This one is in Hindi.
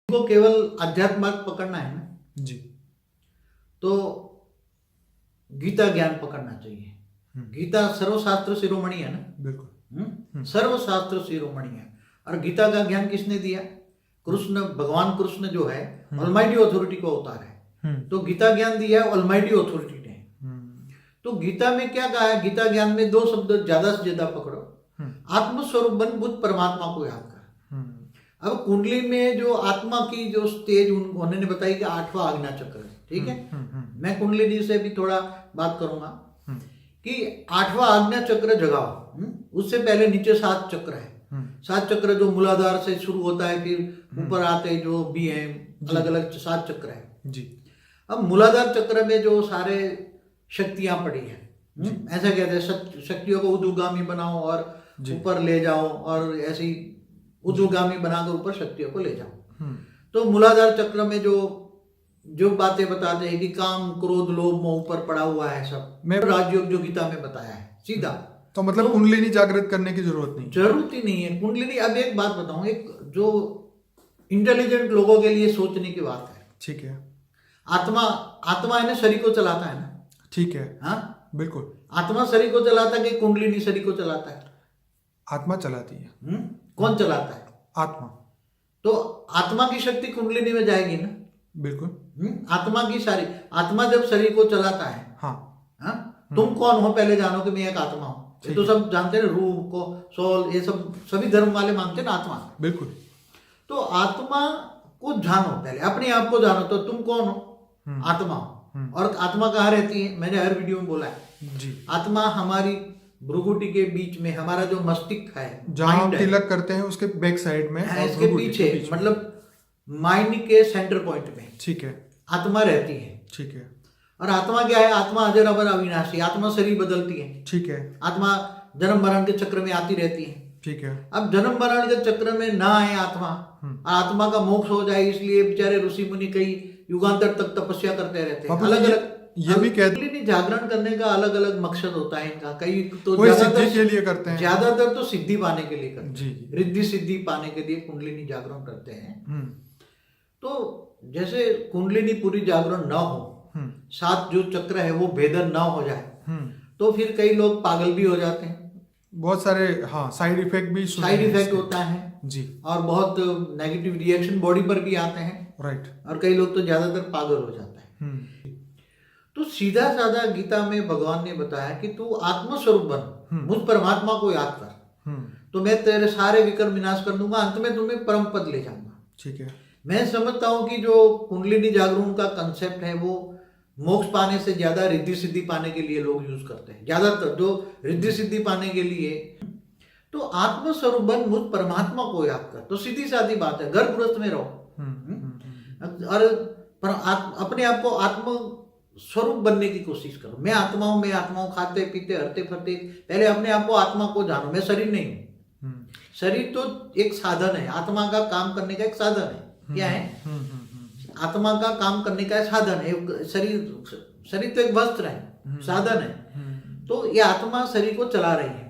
को केवल अध्यात्म मार्ग पकड़ना है ना, जी। तो गीता ज्ञान पकड़ना चाहिए। गीता सर्वशास्त्र शिरोमणि है ना, बिल्कुल। सर्वशास्त्र शिरोमणि है। और गीता का ज्ञान किसने दिया? कृष्ण, भगवान कृष्ण जो है ऑलमाइटी अथॉरिटी को अवतार है, तो गीता ज्ञान दिया है ऑलमाइटी अथॉरिटी ने। तो गीता में क्या कहा है? गीता ज्ञान में दो शब्द ज्यादा से ज्यादा पकड़ो, आत्मस्वरूप बन बुद्ध परमात्मा को याद कर। अब कुंडली में जो आत्मा की जो स्टेज उन्होंने बताई कि 8वां आज्ञा चक्र है, ठीक है। मैं कुंडली जी से भी थोड़ा बात करूंगा कि 8वां आज्ञा चक्र जगाओ। उससे पहले नीचे 7 चक्र है। 7 चक्र जो मूलाधार से शुरू होता है, फिर ऊपर आते जो भी है, अलग अलग 7 चक्र है जी। अब मूलाधार चक्र में जो सारे शक्तियां पड़ी है, ऐसा कहते हैं शक्तियों को ऊर्ध्वगामी बनाओ और ऊपर ले जाओ, और ऐसी ऊर्ध्वगामी बनाकर ऊपर शक्तियों को ले जाओ। तो मूलाधार चक्र में जो बातें बताते हैं कि काम, क्रोध, लोभ, मोह ऊपर पड़ा हुआ है सब, मैं राजयोग जो गीता में बताया है सीधा। तो मतलब कुंडलिनी जागृत करने की जरूरत ही नहीं है कुंडलिनी। अब एक बात बताऊं, एक जो इंटेलिजेंट लोगों के लिए सोचने की बात है, ठीक है। आत्मा है ना, शरीर को चलाता है ना, ठीक है। हाँ बिल्कुल। आत्मा शरीर को चलाता है कि कुंडलिनी शरीर को चलाता है? आत्मा चलाती है। कौन चलाता है? आत्मा। तो आत्मा की शक्ति कुंडलिनी में जाएगी ना। बिल्कुल। आत्मा की सारी, आत्मा जब शरीर को चलाता है, हाँ, तुम कौन हो पहले जानो कि मैं एक आत्मा हूं। ये तो सब जानते हैं, रूह को, सोल, ये सब सभी धर्म वाले मानते हैं ना आत्मा। बिल्कुल। तो आत्मा को जानो, पहले अपने आप को जानो। तो तुम कौन हो? आत्मा हो। और आत्मा कहाँ रहती है? मैंने हर वीडियो में बोला है जी। आत्मा हमारी भ्रुकुटी के बीच में, हमारा जो मस्तिष्क है, जहां हम तिलक करते हैं उसके बैक साइड में, और इसके पीछे, मतलब माइंड के सेंटर पॉइंट में, ठीक है, आत्मा रहती है। ठीक है। और आत्मा क्या है? आत्मा अजर अमर अविनाशी। आत्मा शरीर बदलती है, ठीक है। आत्मा जन्म मरण के चक्र में आती रहती है, ठीक है। अब जन्म मरण के चक्र में ना आए आत्मा, आत्मा का मोक्ष हो जाए, इसलिए बेचारे ऋषि मुनि कई युगांतर तक तपस्या करते रहते हैं। अलग अलग ये भी कहते, जागरण करने का अलग अलग मकसद होता है इनका। कई तो सिद्धि के लिए करते हैं, ज्यादातर तो सिद्धि पाने के लिए करते हैं, जी। रिद्धि सिद्धि पाने के लिए कुंडलिनी जागरण करते हैं। तो जैसे कुंडलिनी पूरी जागरण ना हो, 7 जो चक्र है वो भेदन ना हो जाए, तो फिर कई लोग पागल भी हो जाते हैं। बहुत सारे साइड इफेक्ट होता है जी, और बहुत नेगेटिव रिएक्शन बॉडी पर भी आते हैं, राइट। और कई लोग तो ज्यादातर पागल हो जाता है। तो सीधा साधा गीता में भगवान ने बताया कि तू आत्मस्वरूप बन, मुझ परमात्मा को याद कर, तो मैं तेरे सारे विकर्म विनाश कर दूंगा, अंत में तुम्हें परम पद ले जाऊंगा। ठीक है। मैं समझता हूं कि जो कुंडलिनी जागरण का कंसेप्ट है वो मोक्ष पाने से ज्यादा रिद्धि सिद्धि पाने के लिए लोग यूज करते हैं। ज्यादातर जो रिद्धि सिद्धि पाने के लिए, तो आत्मस्वरूप बन, मुझ परमात्मा को याद कर, तो सीधी साधी बात है, घर गृहस्थ में रहो और अपने आप को आत्म स्वरूप बनने की कोशिश करो। मैं आत्मा हूं, खाते पीते हरते फरते, पहले अपने आप को आत्मा को जानो। मैं शरीर नहीं हूं। शरीर तो एक साधन है, आत्मा का काम करने का एक साधन है। क्या है? आत्मा का काम करने का साधन है। शरीर तो एक वस्त्र है, साधन है। तो ये आत्मा शरीर को चला रही है।